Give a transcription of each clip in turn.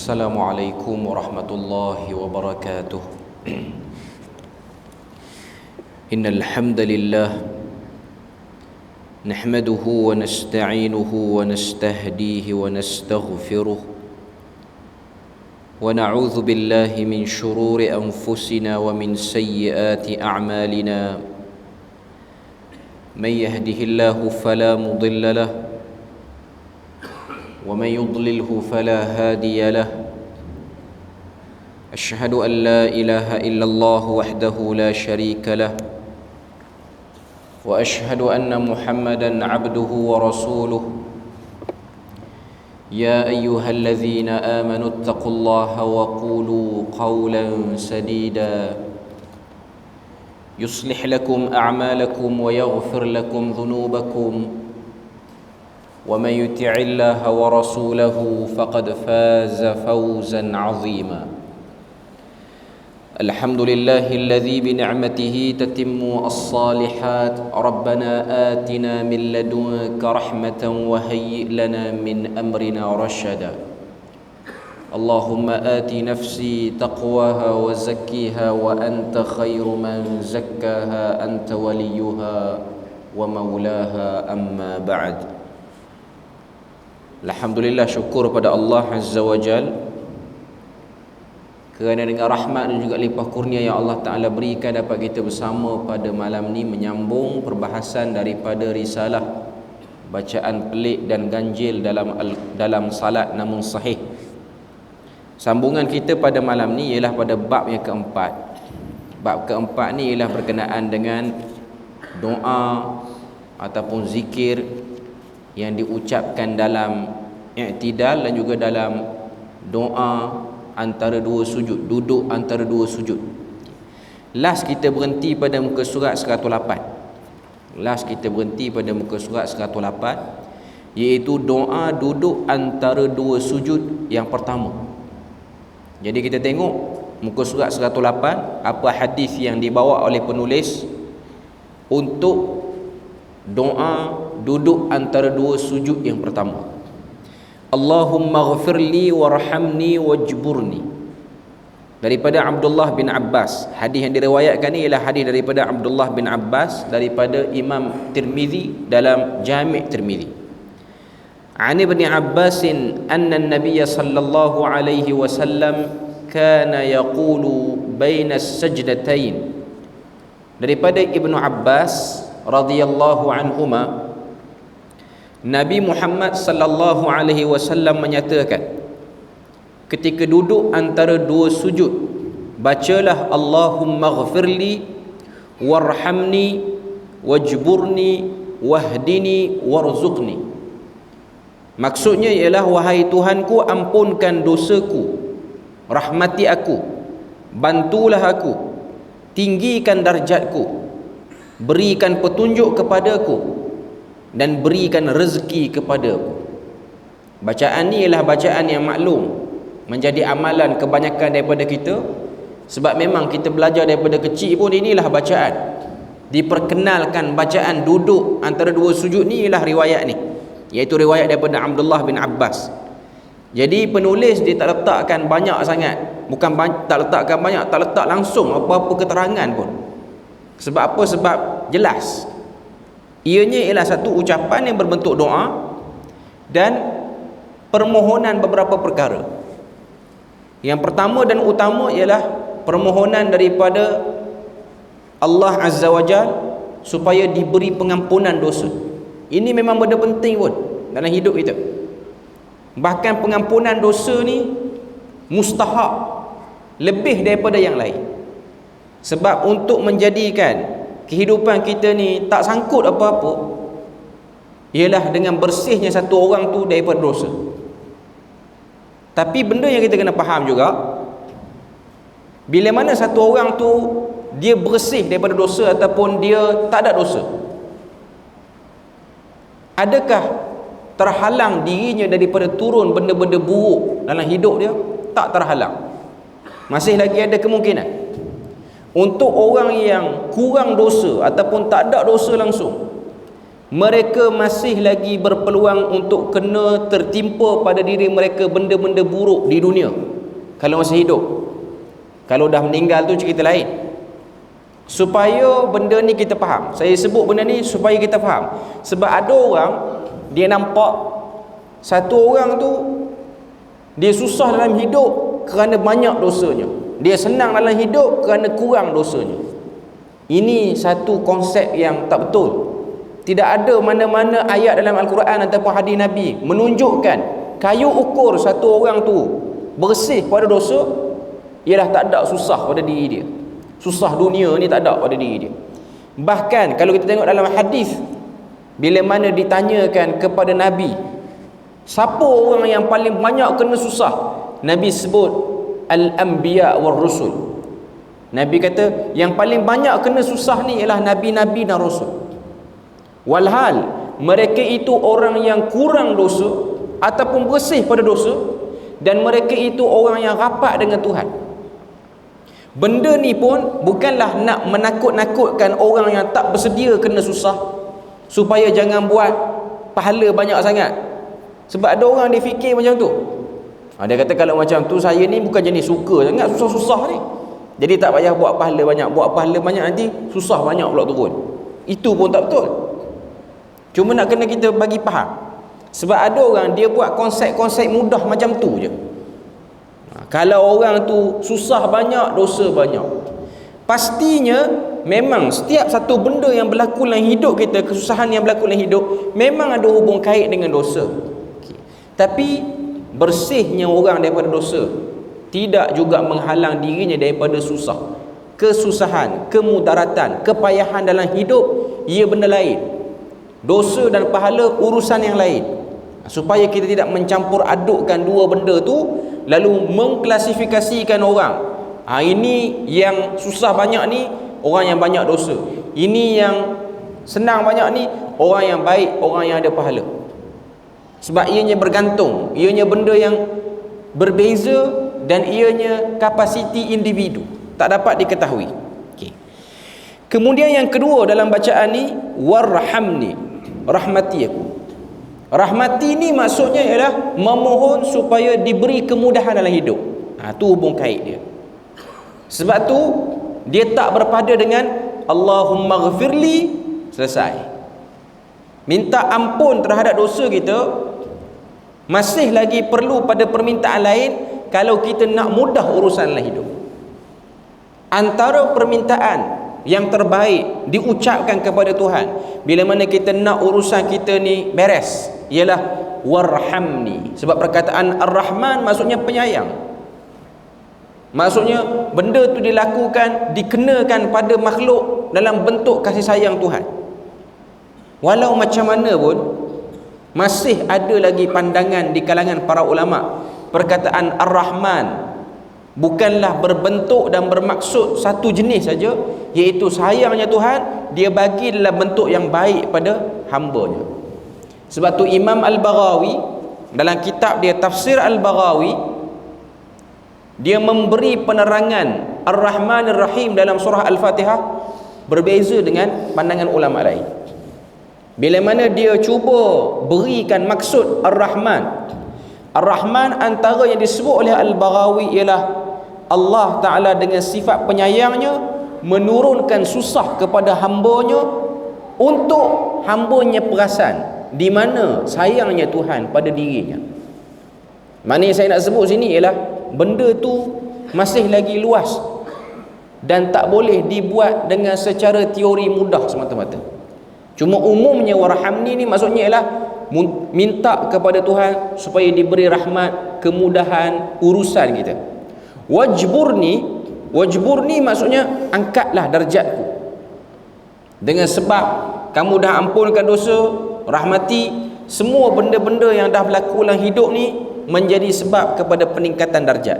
Assalamualaikum warahmatullahi wabarakatuh. Innal hamdalillah nahmaduhu wa nasta'inuhu wa nastahdihi wa nastaghfiruh wa na'udzu billahi min shururi anfusina wa min sayyiati a'malina. Man yahdihillahu fala mudilla lahu ومن يضلله فلا هادي له. أشهد أن لا إله إلا الله وحده لا شريك له وأشهد أن محمدا عبده ورسوله. يا أيها الذين آمنوا اتقوا الله وقولوا قولا سديدا يصلح لكم أعمالكم ويغفر لكم ذنوبكم ومن يطع الله ورسوله فقد فاز فوزا عظيما. الحمد لله الذي بنعمته تتم الصالحات. ربنا آتنا من لدنك رحمة وهيئ لنا من أمرنا رشدا. اللهم آت نفسي تقواها وزكيها وأنت خير من زكاها أنت وليها ومولاها. أما بعد. Alhamdulillah, syukur pada Allah Azza wa Jal kerana dengan rahmat dan juga limpah kurnia yang Allah Ta'ala berikan dapat kita bersama pada malam ni menyambung perbahasan daripada risalah bacaan pelik dan ganjil dalam salat namun sahih. Sambungan kita pada malam ni ialah pada bab yang keempat. Bab keempat ni ialah berkenaan dengan doa ataupun zikir yang diucapkan dalam i'tidal dan juga dalam doa antara dua sujud, duduk antara dua sujud. Last kita berhenti pada muka surat 108. Last kita berhenti pada muka surat 108, iaitu doa duduk antara dua sujud yang pertama. Jadi kita tengok muka surat 108 apa hadis yang dibawa oleh penulis untuk doa duduk antara dua sujud yang pertama. Allahumma ghafirli warhamni wajburni. Daripada Abdullah bin Abbas. Hadis yang diriwayatkan ni ialah hadis daripada Abdullah bin Abbas daripada Imam Tirmizi dalam Jami' Tirmizi. An Ibn Abbas anna an-nabiy sallallahu alaihi wasallam kana yaqulu baina as-sajdatain. Daripada Ibnu Abbas radhiyallahu anhuma, Nabi Muhammad sallallahu alaihi wasallam menyatakan ketika duduk antara dua sujud, bacalah Allahumma ghafirli warhamni wajburni wahdini warzuqni. Maksudnya ialah, wahai Tuhanku, ampunkan dosaku, rahmati aku, bantulah aku, tinggikan darjatku, berikan petunjuk kepadaku dan berikan rezeki kepadaku. Bacaan ni ialah bacaan yang maklum menjadi amalan kebanyakan daripada kita, sebab memang kita belajar daripada kecil pun inilah bacaan. Diperkenalkan bacaan duduk antara dua sujud ni ialah riwayat ni, iaitu riwayat daripada Abdullah bin Abbas. Jadi penulis dia tak letakkan banyak sangat, bukan tak letakkan banyak, tak letak langsung apa-apa keterangan pun. Sebab apa? Sebab jelas ianya ialah satu ucapan yang berbentuk doa dan permohonan beberapa perkara. Yang pertama dan utama ialah permohonan daripada Allah Azza wa Jal supaya diberi pengampunan dosa. Ini memang benda penting pun dalam hidup kita. Bahkan pengampunan dosa ni mustahak lebih daripada yang lain. Sebab untuk menjadikan kehidupan kita ni tak sangkut apa-apa ialah dengan bersihnya satu orang tu daripada dosa. Tapi benda yang kita kena faham juga, bila mana satu orang tu dia bersih daripada dosa ataupun dia tak ada dosa, adakah terhalang dirinya daripada turun benda-benda buruk dalam hidup dia? Tak terhalang. Masih lagi ada kemungkinan. Untuk orang yang kurang dosa ataupun tak ada dosa langsung, mereka masih lagi berpeluang untuk kena tertimpa pada diri mereka benda-benda buruk di dunia kalau masih hidup. Kalau dah meninggal tu cerita lain. Supaya benda ni kita faham, saya sebut benda ni supaya kita faham. Sebab ada orang dia nampak satu orang tu dia susah dalam hidup kerana banyak dosanya, dia senang dalam hidup kerana kurang dosanya. Ini satu konsep yang tak betul. Tidak ada mana-mana ayat dalam Al-Quran ataupun hadis Nabi menunjukkan kayu ukur satu orang tu bersih pada dosa ialah tak ada susah pada diri dia. Susah dunia ni tak ada pada diri dia. Bahkan kalau kita tengok dalam hadis, bila mana ditanyakan kepada Nabi, siapa orang yang paling banyak kena susah, Nabi sebut al-anbiya war rusul. Nabi kata yang paling banyak kena susah ni ialah nabi-nabi dan rasul. Walhal mereka itu orang yang kurang dosa ataupun bersih pada dosa, dan mereka itu orang yang rapat dengan Tuhan. Benda ni pun bukanlah nak menakut-nakutkan orang yang tak bersedia kena susah supaya jangan buat pahala banyak sangat. Sebab ada orang dia fikir macam tu. Dia kata kalau macam tu saya ni bukan jenis suka sangat susah-susah ni, jadi tak payah buat pahala banyak. Buat pahala banyak nanti susah banyak pula turun. Itu pun tak betul. Cuma nak kena kita bagi faham. Sebab ada orang dia buat konsep-konsep mudah macam tu je. Kalau orang tu susah banyak, dosa banyak. Pastinya memang setiap satu benda yang berlaku dalam hidup kita, kesusahan yang berlaku dalam hidup, memang ada hubung kait dengan dosa. Tapi bersihnya orang daripada dosa tidak juga menghalang dirinya daripada susah. Kesusahan, kemudaratan, kepayahan dalam hidup, ia benda lain. Dosa dan pahala urusan yang lain. Supaya kita tidak mencampur adukkan dua benda tu, lalu mengklasifikasikan orang. Ini yang susah banyak ni orang yang banyak dosa. Ini yang senang banyak ni orang yang baik, orang yang ada pahala. Sebab ianya bergantung, ianya benda yang berbeza, dan ianya kapasiti individu, tak dapat diketahui. Kemudian yang kedua dalam bacaan ni, warhamni, rahmati aku. Rahmati ni maksudnya ialah memohon supaya diberi kemudahan dalam hidup. Tu hubung kait dia. Sebab tu dia tak berpada dengan Allahumma ghafirli, selesai. Minta ampun terhadap dosa kita masih lagi perlu pada permintaan lain kalau kita nak mudah urusan dalam hidup. Antara permintaan yang terbaik diucapkan kepada Tuhan bila mana kita nak urusan kita ni beres ialah warhamni. Sebab perkataan Ar-Rahman maksudnya penyayang. Maksudnya benda tu dilakukan, dikenakan pada makhluk dalam bentuk kasih sayang Tuhan. Walau macam mana pun masih ada lagi pandangan di kalangan para ulama, perkataan Ar-Rahman bukanlah berbentuk dan bermaksud satu jenis saja, iaitu sayangnya Tuhan dia bagi dalam bentuk yang baik pada hamba-Nya. Sebab tu Imam Al-Baghawi dalam kitab dia Tafsir Al-Baghawi, dia memberi penerangan Ar-Rahman Ar-Rahim dalam surah Al-Fatihah berbeza dengan pandangan ulama lain. Bila mana dia cuba berikan maksud Ar-Rahman, Ar-Rahman antara yang disebut oleh Al-Baghawi ialah Allah Ta'ala dengan sifat penyayangnya menurunkan susah kepada hamba-Nya untuk hamba-Nya perasan di mana sayangnya Tuhan pada dirinya. Mana yang saya nak sebut sini ialah benda tu masih lagi luas dan tak boleh dibuat dengan secara teori mudah semata-mata. Cuma umumnya warhamni ni maksudnya ialah minta kepada Tuhan supaya diberi rahmat, kemudahan urusan kita. Wajburni maksudnya angkatlah darjatku. Dengan sebab kamu dah ampunkan dosa, rahmati, semua benda-benda yang dah berlaku dalam hidup ni menjadi sebab kepada peningkatan darjat.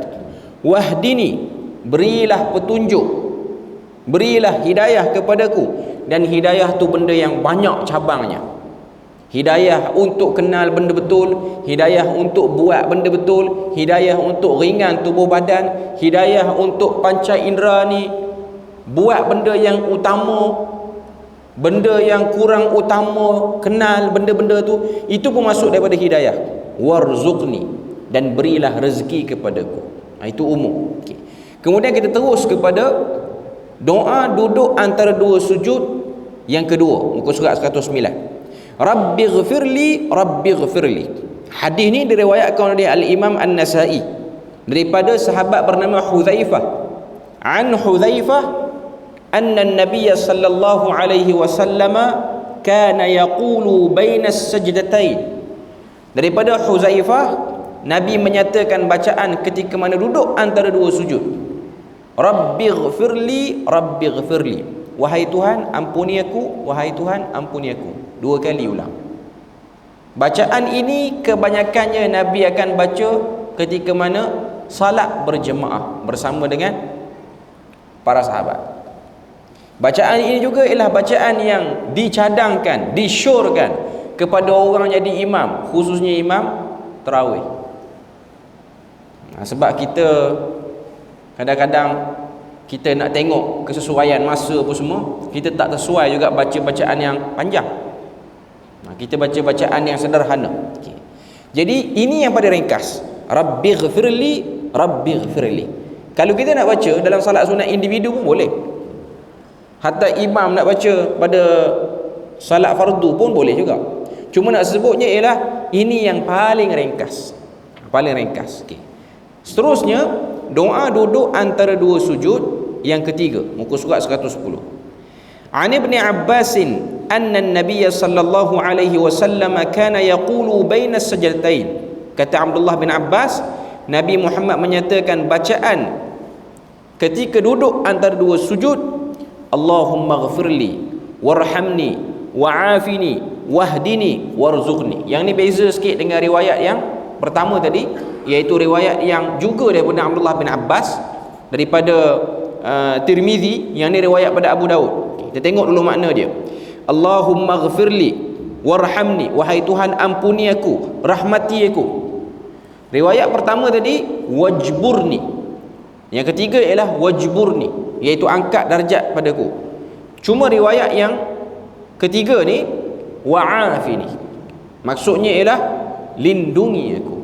Wahdini, berilah petunjuk, berilah hidayah kepadaku. Dan hidayah tu benda yang banyak cabangnya. Hidayah untuk kenal benda betul, hidayah untuk buat benda betul, hidayah untuk ringan tubuh badan, hidayah untuk panca indera ni buat benda yang utama, benda yang kurang utama, kenal benda-benda tu, itu pun masuk daripada hidayah. Warzuqni, dan berilah rezeki kepadaku. Itu umum. Okay. Kemudian kita terus kepada doa duduk antara dua sujud yang kedua, muka surat 109. Rabbighfirli, Rabbighfirli. Hadis ni diriwayatkan oleh Al-Imam An-Nasa'i daripada sahabat bernama Hudzaifah. An Hudzaifah anna an-nabiy sallallahu alaihi wasallam kana yaqulu bainas sajdatain. Daripada Hudzaifah, Nabi menyatakan bacaan ketika mana duduk antara dua sujud. Rabbighfirli, Rabbighfirli. Wahai Tuhan, ampuni aku, wahai Tuhan, ampuni aku. Dua kali ulang. Bacaan ini kebanyakannya Nabi akan baca ketika mana salat berjemaah bersama dengan para sahabat. Bacaan ini juga ialah bacaan yang dicadangkan, disyorkan kepada orang jadi imam, khususnya imam tarawih. Sebab kita kadang-kadang kita nak tengok kesesuaian masa apa semua, kita tak sesuai juga baca bacaan yang panjang. Kita baca bacaan yang sederhana. Okay. Jadi ini yang pada ringkas. Rabbighfirli, Rabbighfirli. Kalau kita nak baca dalam salat sunat individu pun boleh. Hatta imam nak baca pada salat fardu pun boleh juga. Cuma nak sebutnya ialah ini yang paling ringkas. Paling ringkas. Okay. Seterusnya, doa duduk antara dua sujud yang ketiga, muka surat 110. An Ibn Abbas anna an-nabiy sallallahu alaihi wasallam kana yaqulu bainas sajdatain. Kata Abdullah bin Abbas, Nabi Muhammad menyatakan bacaan ketika duduk antara dua sujud, Allahumma ghfirli warhamni wa'afini wahdini warzuqni. Yang ni beza sikit dengan riwayat yang pertama tadi, iaitu riwayat yang juga daripada Abdullah bin Abbas daripada Tirmizi. Yang ni riwayat pada Abu Daud. Kita tengok dulu makna dia. Allahumma ghfirli warhamni, wahai Tuhan ampuni aku, rahmati aku. Riwayat pertama tadi wajburni, yang ketiga ialah wajburni, iaitu angkat darjat padaku. Cuma riwayat yang ketiga ni wa'afini, maksudnya ialah lindungi aku,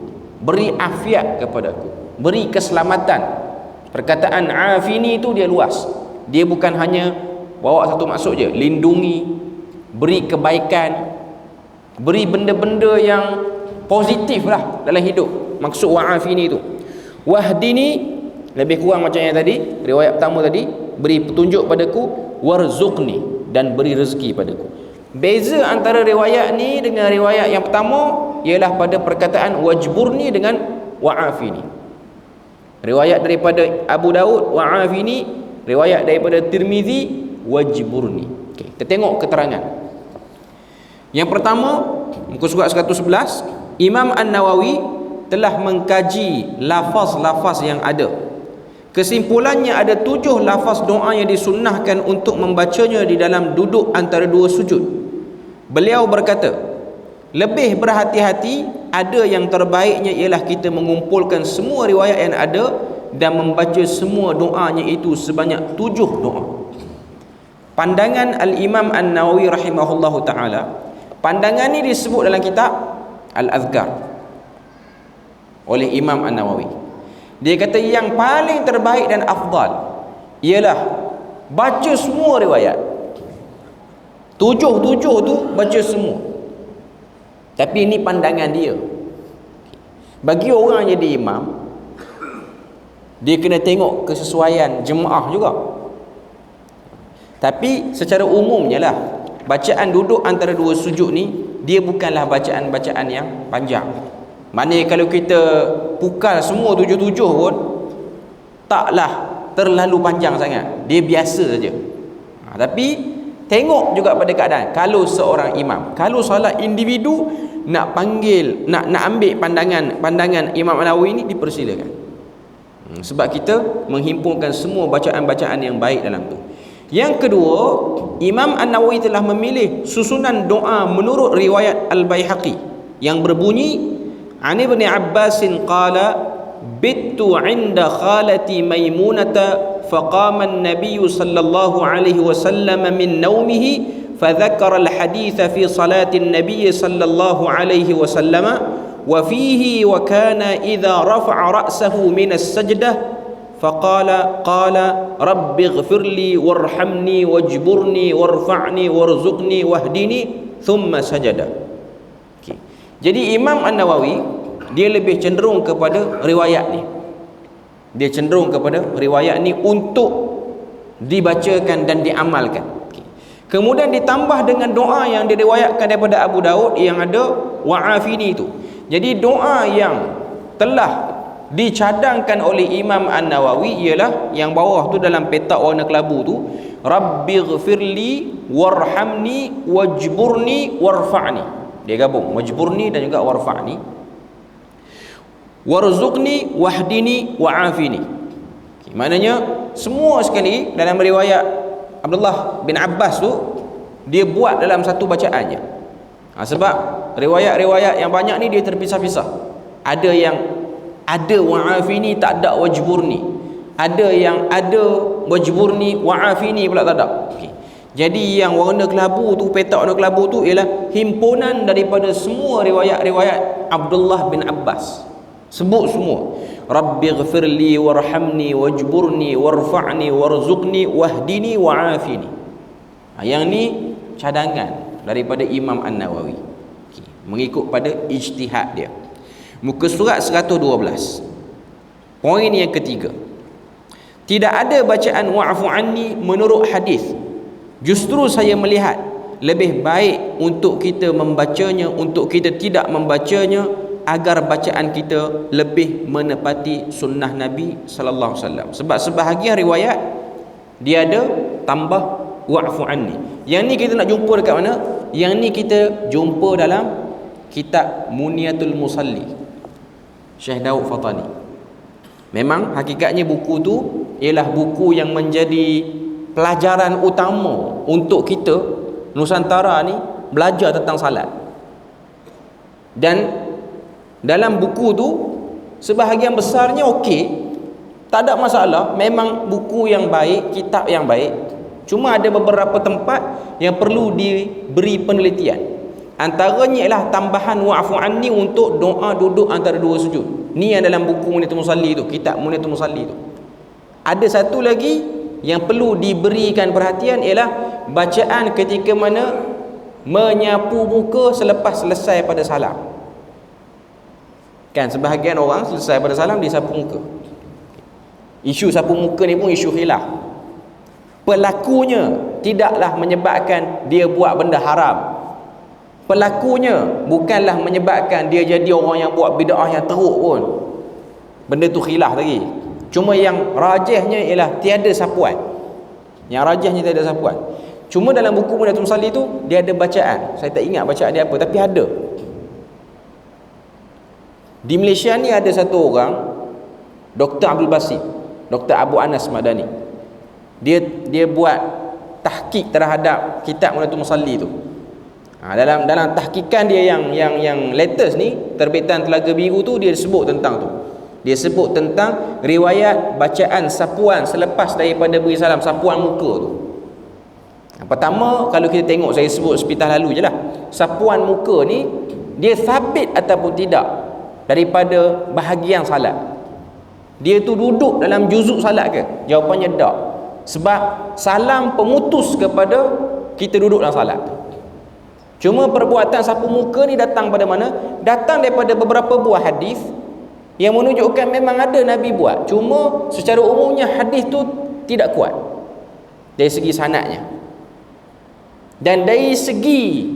beri afiat kepadaku, beri keselamatan. Perkataan afini itu dia luas. Dia bukan hanya bawa satu maksud je, lindungi, beri kebaikan, beri benda-benda yang positif lah dalam hidup. Maksud wa'afini itu. Wahdini, lebih kurang macam yang tadi, riwayat pertama tadi, beri petunjuk padaku. Warzuqni, dan beri rezeki padaku. Beza antara riwayat ni dengan riwayat yang pertama ialah pada perkataan wajburni dengan wa'afini. Riwayat daripada Abu Daud wa'afini, riwayat daripada Tirmizi wajburni. Okay, kita tengok keterangan. Yang pertama, muka surat 111, Imam An-Nawawi telah mengkaji lafaz-lafaz yang ada. Kesimpulannya ada 7 lafaz doa yang disunnahkan untuk membacanya di dalam duduk antara dua sujud. Beliau berkata, lebih berhati-hati, ada yang terbaiknya ialah kita mengumpulkan semua riwayat yang ada dan membaca semua doanya itu sebanyak 7 doa. Pandangan Al-Imam An-Nawawi rahimahullahu ta'ala, pandangan ini disebut dalam kitab Al-Azkar oleh Imam An-Nawawi. Dia kata yang paling terbaik dan afdal ialah baca semua riwayat. 7 tu baca semua. Tapi ini pandangan dia. Bagi orang jadi imam, dia kena tengok kesesuaian jemaah juga. Tapi secara umumnya lah, bacaan duduk antara dua sujud ni, dia bukanlah bacaan-bacaan yang panjang. Maknanya kalau kita pukal semua 7 pun taklah terlalu panjang sangat. Dia biasa saja. Tapi tengok juga pada keadaan. Kalau seorang imam, kalau solat individu, nak panggil, nak ambil pandangan Imam An-Nawawi ni, dipersilakan. Sebab kita menghimpunkan semua bacaan-bacaan yang baik dalam tu. Yang kedua, Imam An-Nawawi telah memilih susunan doa menurut riwayat Al-Baihaqi yang berbunyi, An Ibn Abbas qala bittu 'inda khalati Maimunata faqama an-nabiy sallallahu alaihi wasallam min naumihi فذكر الحديث في صلاة النبي صلى الله عليه وسلم وفيه وكان إذا رفع رأسه من السجدة فقال رب اغفر لي وارحمني واجبرني وارفعني وارزقني واهدني ثم سجد. Okay. Jadi Imam An-Nawawi dia lebih cenderung kepada riwayat ni. Dia cenderung kepada riwayat ni untuk dibacakan dan diamalkan. Okay. Kemudian ditambah dengan doa yang diriwayatkan daripada Abu Daud yang ada wa'afini itu. Jadi doa yang telah dicadangkan oleh Imam An-Nawawi ialah yang bawah tu dalam petak warna kelabu tu, Rabbighfirli warhamni wajburni warfa'ni. Dia gabung wajburni dan juga warfa'ni. Warzuqni wahdini wa'afini. Okay, maknanya semua sekali dalam riwayat Abdullah bin Abbas tu dia buat dalam satu bacaannya. Sebab riwayat-riwayat yang banyak ni dia terpisah-pisah. Ada yang ada wa'afini tak ada wajburni, ada yang ada wajburni wa'afini pula tak ada. Okay. Jadi yang warna kelabu tu, petak warna kelabu tu ialah himpunan daripada semua riwayat-riwayat Abdullah bin Abbas. Sebut semua, Rabbighfirli warhamni wajburni warfa'ni warzuqni wahdini wa'afini. Yang ni cadangan daripada Imam An-Nawawi. Okay. Mengikut pada ijtihad dia. Muka surat 112. Poin yang ketiga. Tidak ada bacaan wa'fu anni menurut hadis. Justru saya melihat lebih baik untuk kita membacanya, untuk kita tidak membacanya, agar bacaan kita lebih menepati sunnah Nabi sallallahu alaihi wasallam. Sebab sebahagian riwayat dia ada tambah wa'fu anni. Yang ni kita nak jumpa dekat mana? Yang ni kita jumpa dalam kitab Muniyatul Musalli Syekh Daud Fatani. Memang hakikatnya buku tu ialah buku yang menjadi pelajaran utama untuk kita Nusantara ni belajar tentang salat. Dan dalam buku tu sebahagian besarnya okey, tak ada masalah, memang buku yang baik, kitab yang baik. Cuma ada beberapa tempat yang perlu diberi penelitian. Antaranya ialah tambahan wa'fu anni untuk doa duduk antara dua sujud. Ni yang dalam buku Muniyatul Musalli tu, kitab Muniyatul Musalli tu. Ada satu lagi yang perlu diberikan perhatian ialah bacaan ketika mana menyapu muka selepas selesai pada salam. Kan sebahagian orang selesai pada salam dia sapu muka. Isu sapu muka ni pun isu khilaf. Pelakunya tidaklah menyebabkan dia buat benda haram. Pelakunya bukanlah menyebabkan dia jadi orang yang buat bid'ah yang teruk pun. Benda tu khilaf lagi. Cuma yang rajihnya ialah tiada sapuan. Yang rajihnya tiada sapuan. Cuma dalam buku Muniyatul Musalli tu dia ada bacaan. Saya tak ingat bacaan dia apa, tapi ada. Di Malaysia ni ada satu orang, Dr. Abdul Basit, Dr. Abu Anas Madani. Dia buat tahqiq terhadap kitab Muniyatul Musalli tu. Dalam tahqiqan dia yang latest ni, terbitan Telaga Biru tu, dia sebut tentang tu. Dia sebut tentang riwayat bacaan sapuan selepas daripada beri salam, sapuan muka tu. Pertama, kalau kita tengok, saya sebut sepintas lalu je lah, sapuan muka ni dia sabit ataupun tidak daripada bahagian salat. Dia tu duduk dalam juzuk salat ke? Jawapannya tak. Sebab salam pemutus kepada kita duduk dalam salat. Cuma perbuatan sapu muka ni datang pada mana? Datang daripada beberapa buah hadis yang menunjukkan memang ada Nabi buat. Cuma secara umumnya hadis tu tidak kuat dari segi sanadnya. Dan dari segi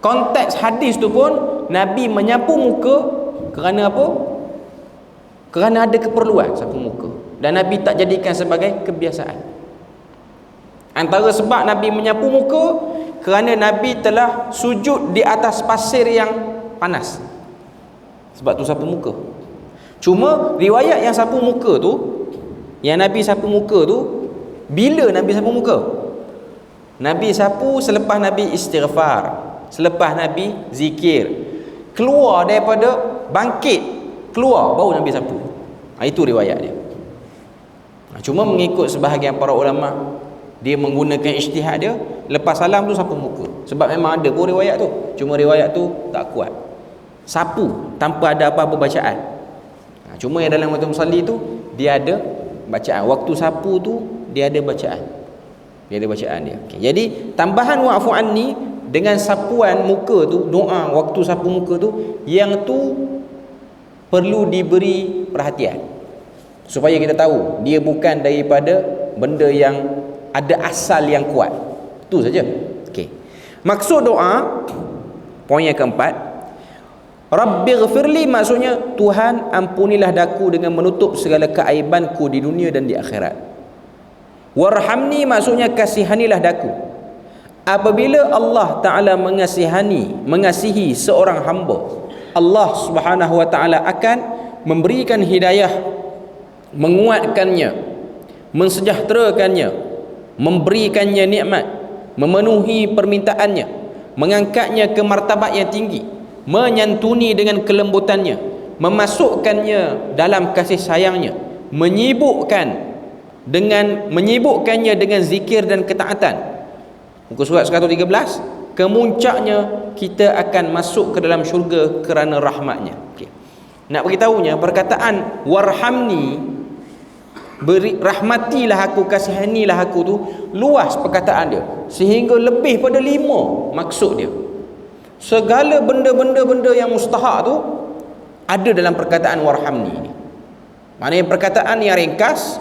konteks hadis tu pun, Nabi menyapu muka kerana apa? Kerana ada keperluan sapu muka. Dan Nabi tak jadikan sebagai kebiasaan. Antara sebab Nabi menyapu muka kerana Nabi telah sujud di atas pasir yang panas. Sebab tu sapu muka. Cuma riwayat yang sapu muka tu, yang Nabi sapu muka tu, bila Nabi sapu muka? Nabi sapu selepas Nabi istighfar, selepas Nabi zikir, keluar daripada bangkit, keluar baru Nabi sapu. Itu riwayat dia. Cuma mengikut sebahagian para ulama, dia menggunakan ijtihad dia, lepas salam tu sapu muka. Sebab memang ada pun riwayat tu, cuma riwayat tu tak kuat. Sapu tanpa ada apa-apa bacaan. Cuma yang dalam waktu musalli tu dia ada bacaan. Waktu sapu tu dia ada bacaan. Dia ada bacaan dia. Okay. Jadi tambahan wa'fu anni dengan sapuan muka tu, doa waktu sapu muka tu, yang tu perlu diberi perhatian supaya kita tahu dia bukan daripada benda yang ada asal yang kuat. Itu saja. Okey. Maksud doa, poin yang keempat, Rabbighfirli, maksudnya Tuhan ampunilah daku dengan menutup segala keaibanku di dunia dan di akhirat. Warhamni, maksudnya kasihanilah daku. Apabila Allah Ta'ala mengasihi seorang hamba, Allah Subhanahu Wa Ta'ala akan memberikan hidayah, menguatkannya, mensejahterakannya, memberikannya nikmat, memenuhi permintaannya, mengangkatnya ke martabat yang tinggi, menyantuni dengan kelembutannya, memasukkannya dalam kasih sayangnya, menyibukkannya dengan zikir dan ketaatan. Muka surat 113, kemuncaknya kita akan masuk ke dalam syurga kerana rahmatnya. Okay. Nak beritahunya, perkataan warhamni, rahmatilah aku, kasihanilah aku tu luas perkataan dia, sehingga lebih pada 5 maksud dia. Segala benda-benda yang mustahak tu ada dalam perkataan warhamni ni. Maknanya perkataan yang ringkas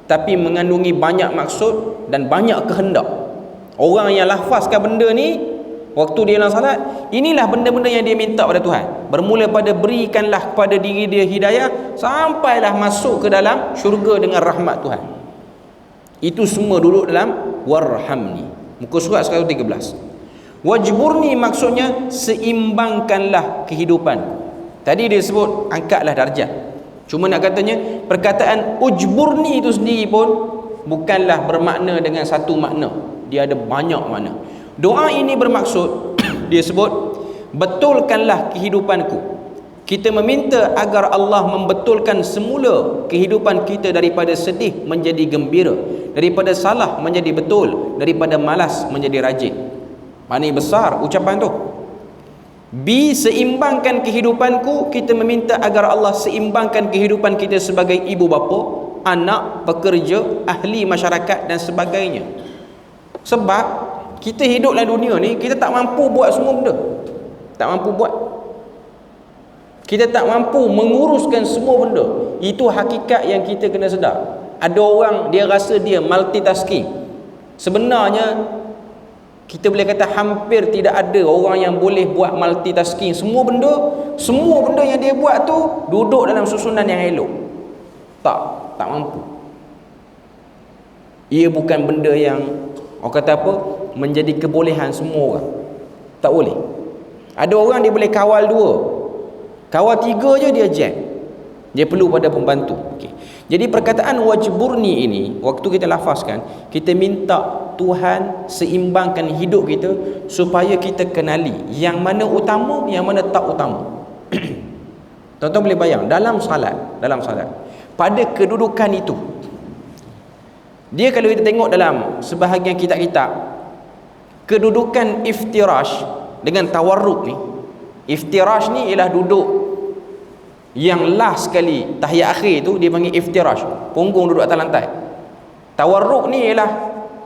tapi mengandungi banyak maksud dan banyak kehendak. Orang yang lafazkan benda ni waktu dia dalam salat, inilah benda-benda yang dia minta pada Tuhan. Bermula pada berikanlah kepada diri dia hidayah, sampailah masuk ke dalam syurga dengan rahmat Tuhan. Itu semua duduk dalam warhamni. Muka surat 113. Wajburni, maksudnya seimbangkanlah kehidupan. Tadi dia sebut angkatlah darjat. Cuma nak katanya perkataan ujburni itu sendiri pun bukanlah bermakna dengan satu makna. Dia ada banyak makna. Doa ini bermaksud, dia sebut, betulkanlah kehidupanku. Kita meminta agar Allah membetulkan semula kehidupan kita daripada sedih menjadi gembira, daripada salah menjadi betul, daripada malas menjadi rajin. Maknanya besar ucapan tu. Seimbangkan kehidupanku, kita meminta agar Allah seimbangkan kehidupan kita sebagai ibu bapa, anak, pekerja, ahli masyarakat dan sebagainya. Sebab kita hidup dalam dunia ni, kita tak mampu buat semua benda. Tak mampu buat. Kita tak mampu menguruskan semua benda. Itu hakikat yang kita kena sedar. Ada orang dia rasa dia multitasking. Sebenarnya kita boleh kata hampir tidak ada orang yang boleh buat multitasking. Semua benda yang dia buat tu duduk dalam susunan yang elok. Tak mampu. Ia bukan benda yang orang kata apa, menjadi kebolehan semua orang. Tak boleh. Ada orang dia boleh kawal 2, kawal 3 je dia jam. Dia perlu pada pembantu. Okay. Jadi perkataan wajburni ini, waktu kita lafazkan, kita minta Tuhan seimbangkan hidup kita supaya kita kenali yang mana utama, yang mana tak utama. Tuan-tuan boleh bayang dalam salat, pada kedudukan itu, dia kalau kita tengok dalam sebahagian kitab-kitab, kedudukan iftirash dengan tawarruk ni, iftirash ni ialah duduk yang last sekali tahiyat akhir tu dia panggil iftirash, punggung duduk atas lantai. Tawarruk ni ialah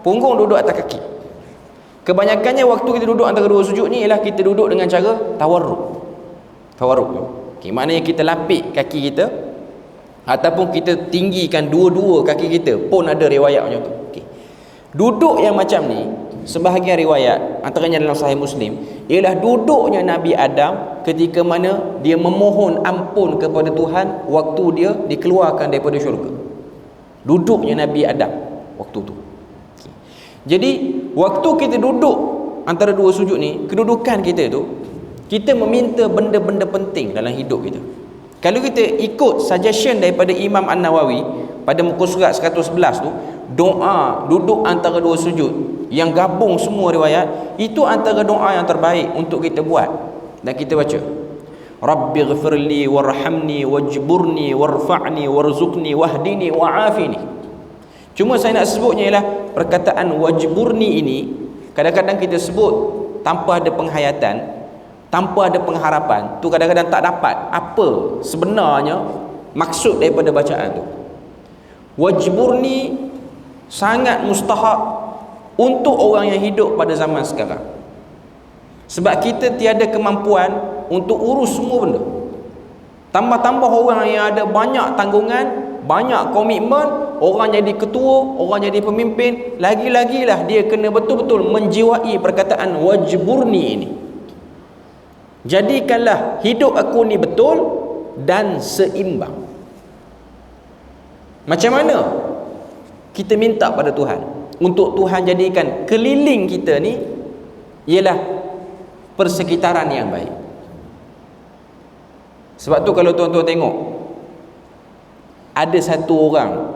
punggung duduk atas kaki. Kebanyakannya waktu kita duduk antara dua sujud ni ialah kita duduk dengan cara tawarruk tu. Okay, maknanya kita lapik kaki kita ataupun kita tinggikan dua-dua kaki kita, pun ada riwayat macam tu. Okay. Duduk yang macam ni, sebahagian riwayat antaranya dalam Sahih Muslim, ialah duduknya Nabi Adam ketika mana dia memohon ampun kepada Tuhan waktu dia dikeluarkan daripada syurga. Duduknya Nabi Adam waktu tu. Okay. Jadi waktu kita duduk antara dua sujud ni, kedudukan kita tu, kita meminta benda-benda penting dalam hidup kita. Kalau kita ikut suggestion daripada Imam An-Nawawi pada muka surat 111 tu, doa duduk antara dua sujud yang gabung semua riwayat, itu antara doa yang terbaik untuk kita buat. Dan kita baca, Rabbighfirli warhamni wajburni warfa'ni warzuqni wahdini wa'afini. Cuma saya nak sebutnya ialah perkataan wajburni ini Kadang-kadang kita sebut tanpa ada penghayatan, tanpa ada pengharapan, tu kadang-kadang tak dapat apa sebenarnya maksud daripada bacaan tu. Wajburni sangat mustahak untuk orang yang hidup pada zaman sekarang. Sebab kita tiada kemampuan untuk urus semua benda. Tambah-tambah orang yang ada banyak tanggungan, banyak komitmen, orang jadi ketua, orang jadi pemimpin, lagi-lagilah dia kena betul-betul menjiwai perkataan wajburni ini. Jadikanlah hidup aku ni betul dan seimbang. Macam mana kita minta pada Tuhan untuk Tuhan jadikan keliling kita ni ialah persekitaran yang baik. Sebab tu kalau tuan-tuan tengok, ada satu orang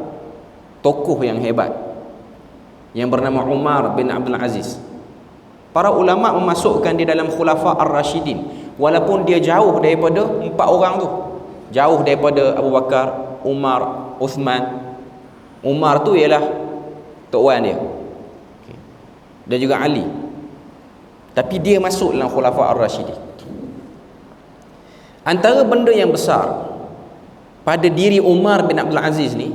tokoh yang hebat yang bernama Umar bin Abdul Aziz. Para ulama memasukkan dia dalam Khulafa Ar-Rashidin, walaupun dia jauh daripada 4 orang tu, jauh daripada Abu Bakar, Umar, Uthman. Umar tu ialah tok wan dia, dan juga Ali. Tapi dia masuk dalam Khulafa Ar-Rashidin. Antara benda yang besar pada diri Umar bin Abdul Aziz ni,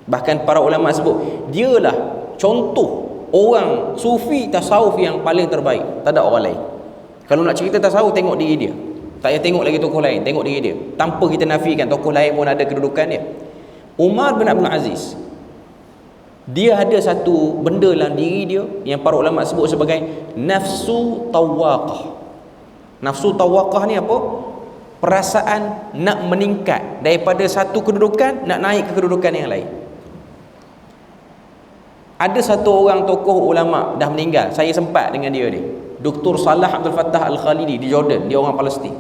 bahkan para ulama sebut dialah contoh orang sufi tasawuf yang paling terbaik. Tak ada orang lain. Kalau nak cerita tasawuf, tengok diri dia. Tak payah tengok lagi tokoh lain, tengok diri dia. Tanpa kita nafikan tokoh lain pun ada kedudukan dia. Umar bin Abdul Aziz, dia ada satu benda dalam diri dia yang para ulama sebut sebagai nafsu tawaqah. Nafsu tawaqah ni apa? Perasaan nak meningkat daripada satu kedudukan, nak naik ke kedudukan yang lain. Ada satu orang tokoh ulama dah meninggal, saya sempat dengan dia ni, Dr. Salah Abdul Fattah Al-Khalidi di Jordan. Dia orang Palestin.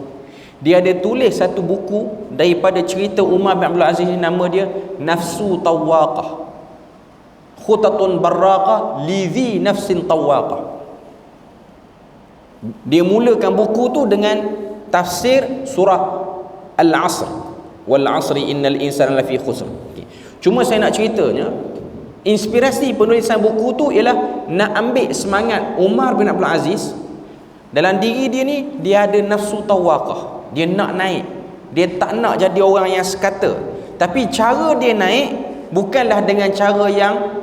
Dia ada tulis satu buku daripada cerita Umar bin Abdul Aziz ni, nama dia Nafsu Tawaqah, Khutatun Barraqah Lidhi Nafsin Tawaqah. Dia mulakan buku tu dengan tafsir surah Al-Asr, wal 'asri innal insana lafi khusr. Cuma saya nak ceritanya, inspirasi penulisan buku tu ialah nak ambil semangat Umar bin Abdul Aziz. Dalam diri dia ni, dia ada nafsu tawaqah. Dia nak naik. Dia tak nak jadi orang yang sekata. Tapi cara dia naik bukanlah dengan cara yang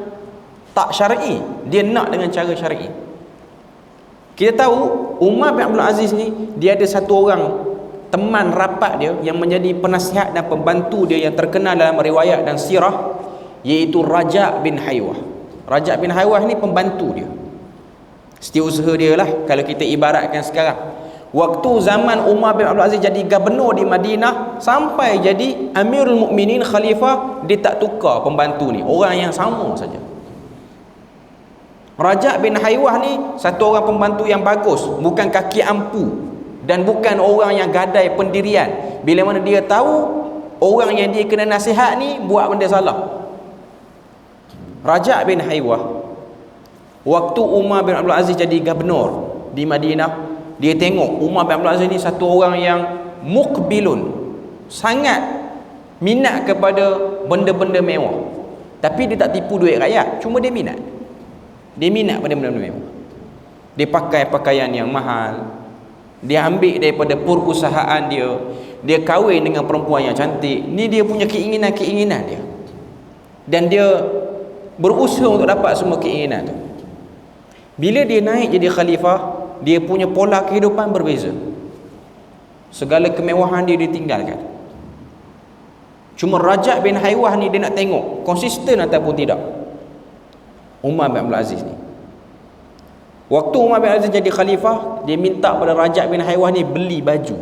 tak syar'i. Dia nak dengan cara syar'i. Kita tahu Umar bin Abdul Aziz ni, dia ada satu orang teman rapat dia yang menjadi penasihat dan pembantu dia yang terkenal dalam riwayat dan sirah, iaitu Raja' bin Haywah. Raja' bin Haywah ni pembantu dia, setiausaha dia lah kalau kita ibaratkan sekarang. Waktu zaman Umar bin Abdul Aziz jadi gubernur di Madinah sampai jadi Amirul Mukminin, khalifah, dia tak tukar pembantu ni, orang yang sama saja. Raja' bin Haywah ni satu orang pembantu yang bagus, bukan kaki ampu dan bukan orang yang gadai pendirian. Bila mana dia tahu orang yang dia kena nasihat ni buat benda salah. Raja' bin Haywah, waktu Umar bin Abdul Aziz jadi gubernur di Madinah, dia tengok Umar bin Abdul Aziz ni satu orang yang mukbilun, sangat minat kepada benda-benda mewah. Tapi dia tak tipu duit rakyat, cuma dia minat. Dia minat pada benda-benda mewah. Dia pakai pakaian yang mahal, dia ambil daripada perusahaan dia, dia kahwin dengan perempuan yang cantik. Ni dia punya keinginan-keinginan dia, dan dia berusaha untuk dapat semua keinginan tu. Bila dia naik jadi khalifah, dia punya pola kehidupan berbeza. Segala kemewahan dia ditinggalkan. Cuma Raja' bin Haywah ni dia nak tengok konsisten ataupun tidak Umar bin Abdul Aziz ni. Waktu Umar bin Abdul Aziz jadi khalifah, dia minta pada Raja' bin Haywah ni beli baju.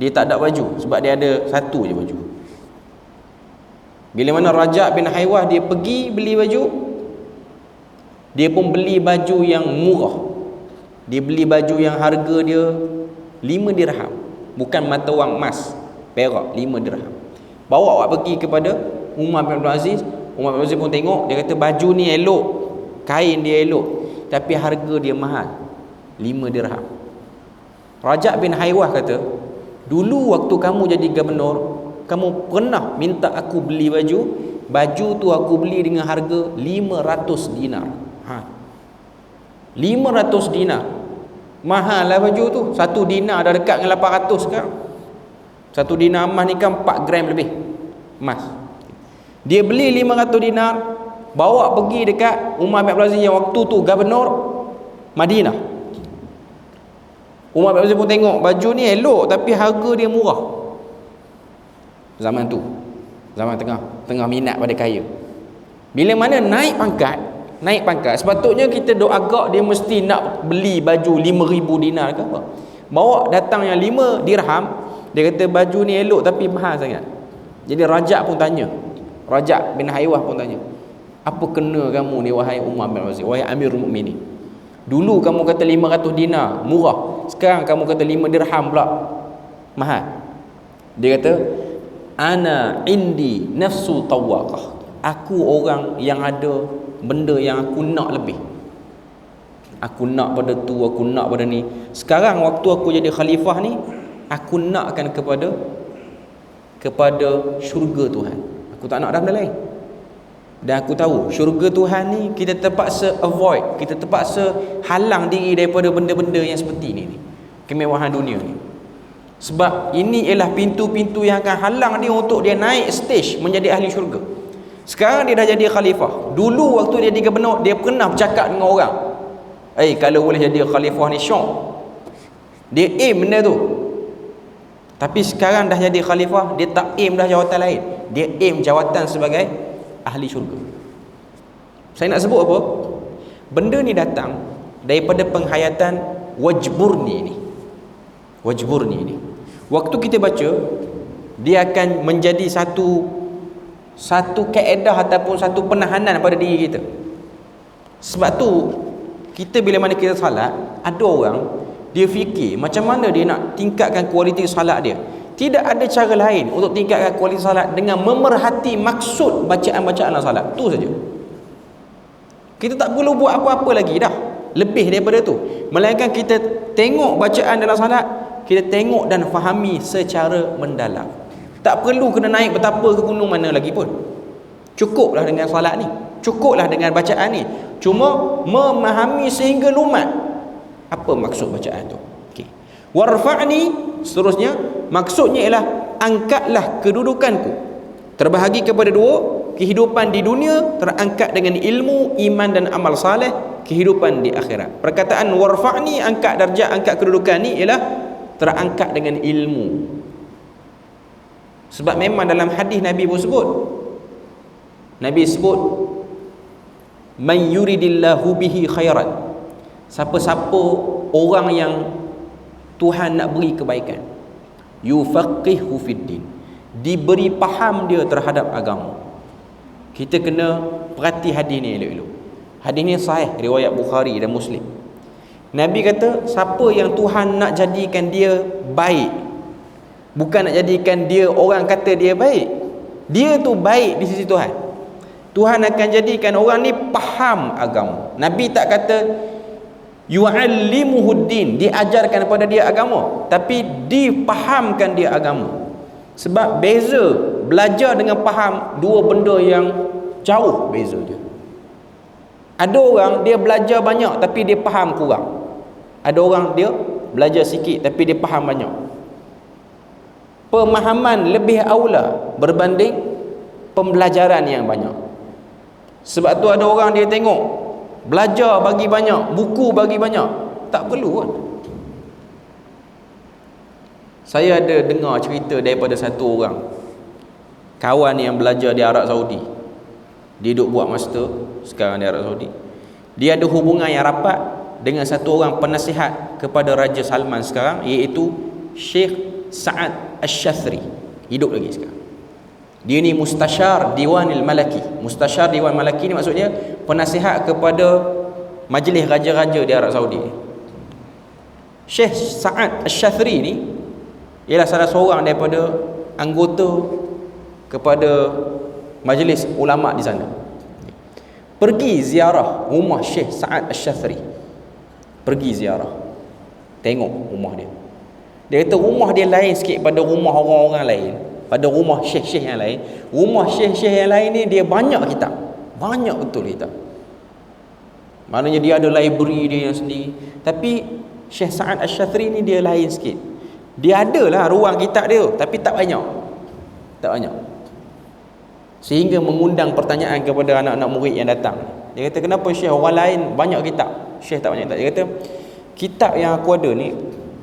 Dia tak ada baju sebab dia ada satu je baju. Bila mana Raja' bin Haywah dia pergi beli baju, dia pun beli baju yang murah. Dia beli baju yang harga dia 5 dirham, bukan mata wang emas, perak, 5 dirham. Bawa awak pergi kepada Umar bin Abdul Aziz. Umar bin Abdul Aziz pun tengok, dia kata baju ni elok, kain dia elok, tapi harga dia mahal, 5 dirham. Raja' bin Haywah kata, dulu waktu kamu jadi gubernur, kamu pernah minta aku beli baju. Baju tu aku beli dengan harga 500 dinar. 500 dinar. Mahal lah baju tu. 1 dinar dah dekat dengan 800 sekarang. 1 dinar emas ni kan 4 gram lebih emas. Dia beli 500 dinar, bawa pergi dekat Umar bin Abdul Aziz yang waktu tu gubernur Madinah. Umar bin Abdul Aziz pun tengok baju ni elok tapi harga dia murah. Zaman tu, zaman tengah minat pada kaya. Bila mana naik pangkat, sepatutnya kita duk agak dia mesti nak beli baju 5,000 dinar ke apa. Bawa datang yang 5 dirham, dia kata baju ni elok tapi mahal sangat. Jadi Rajab pun tanya, Rajab bin Haywah pun tanya, apa kena kamu ni wahai Umar bin Abdul Aziz, wahai Amirul Mukminin? Dulu kamu kata 500 dinar murah, sekarang kamu kata 5 dirham pula mahal. Dia kata, ana indi nafsu tawaqah, aku orang yang ada benda yang aku nak lebih. Aku nak pada tu, aku nak pada ni. Sekarang waktu aku jadi khalifah ni, aku nakkan kepada syurga Tuhan. Aku tak nak dah benda lain. Dan aku tahu syurga Tuhan ni kita terpaksa avoid, kita terpaksa halang diri daripada benda-benda yang seperti ni, kemewahan dunia ni. Sebab ini ialah pintu-pintu yang akan halang dia untuk dia naik stage menjadi ahli syurga. Sekarang dia dah jadi khalifah. Dulu waktu dia jadi gubernur, dia pernah bercakap dengan orang, kalau boleh jadi khalifah ni syok. Dia aim benda tu. Tapi sekarang dah jadi khalifah, dia tak aim dah jawatan lain. Dia aim jawatan sebagai ahli syurga. Saya nak sebut apa? Benda ni datang daripada penghayatan Wajburni ni. Wajburni ni, waktu kita baca, dia akan menjadi satu kaedah ataupun satu penahanan pada diri kita. Sebab tu kita bila mana kita salat, ada orang dia fikir macam mana dia nak tingkatkan kualiti salat dia. Tidak ada cara lain untuk tingkatkan kualiti salat dengan memerhati maksud bacaan-bacaan dalam salat. Tu saja. Kita tak perlu buat apa-apa lagi dah lebih daripada tu, melainkan kita tengok bacaan dalam salat, kita tengok dan fahami secara mendalam. Tak perlu kena naik betapa ke gunung mana lagi pun. Cukuplah dengan salat ni, cukuplah dengan bacaan ni. Cuma memahami sehingga lumat apa maksud bacaan tu. Okey. Warfa'ni, seterusnya maksudnya ialah angkatlah kedudukanku. Terbahagi kepada 2, kehidupan di dunia terangkat dengan ilmu, iman dan amal saleh, kehidupan di akhirat. Perkataan warfa'ni, angkat darjat, angkat kedudukan ni ialah terangkat dengan ilmu. Sebab memang dalam hadis Nabi pun sebut, Nabi sebut, man yuridillahu bihi khairan, siapa-siapa orang yang Tuhan nak beri kebaikan, yufaqihu fiddin, diberi faham dia terhadap agama. Kita kena perhati hadis ni elok-elok. Hadis ni sahih, riwayat Bukhari dan Muslim. Nabi kata, siapa yang Tuhan nak jadikan dia baik, bukan nak jadikan dia orang kata dia baik, dia tu baik di sisi Tuhan. Tuhan akan jadikan orang ni faham agama. Nabi tak kata yu'allimuhuddin, diajarkan kepada dia agama, tapi difahamkan dia agama. Sebab beza belajar dengan faham, dua benda yang jauh beza dia. Ada orang dia belajar banyak tapi dia faham kurang. Ada orang dia belajar sikit tapi dia faham banyak. Pemahaman lebih aula berbanding pembelajaran yang banyak. Sebab tu ada orang dia tengok belajar bagi banyak, buku bagi banyak, tak perlu kan. Saya ada dengar cerita daripada satu orang kawan yang belajar di Arab Saudi. Dia duduk buat master sekarang di Arab Saudi. Dia ada hubungan yang rapat dengan satu orang penasihat kepada Raja Salman sekarang, iaitu Syekh Sa'ad Asy-Syathri. Hidup lagi sekarang. Dia ni mustasyar Diwanil Malaki. Mustasyar Diwan Malaki ni maksudnya penasihat kepada majlis raja-raja di Arab Saudi. Syekh Sa'ad Asy-Syathri ni ialah salah seorang daripada anggota kepada majlis ulama di sana. Pergi ziarah rumah Syekh Sa'ad Asy-Syathri. Pergi ziarah, tengok rumah dia. Dia kata rumah dia lain sikit pada rumah orang-orang lain, pada rumah syekh-syekh yang lain. Rumah syekh-syekh yang lain ni dia banyak kitab, banyak betul kitab. Maknanya dia ada library dia yang sendiri. Tapi Syekh Sa'ad Asy-Syadzili ni dia lain sikit. Dia adalah ruang kitab dia, tapi tak banyak. Tak banyak. Sehingga mengundang pertanyaan kepada anak-anak murid yang datang. Dia kata, kenapa Syekh orang lain banyak kitab, Syekh tak banyak kitab? Dia kata, kitab yang aku ada ni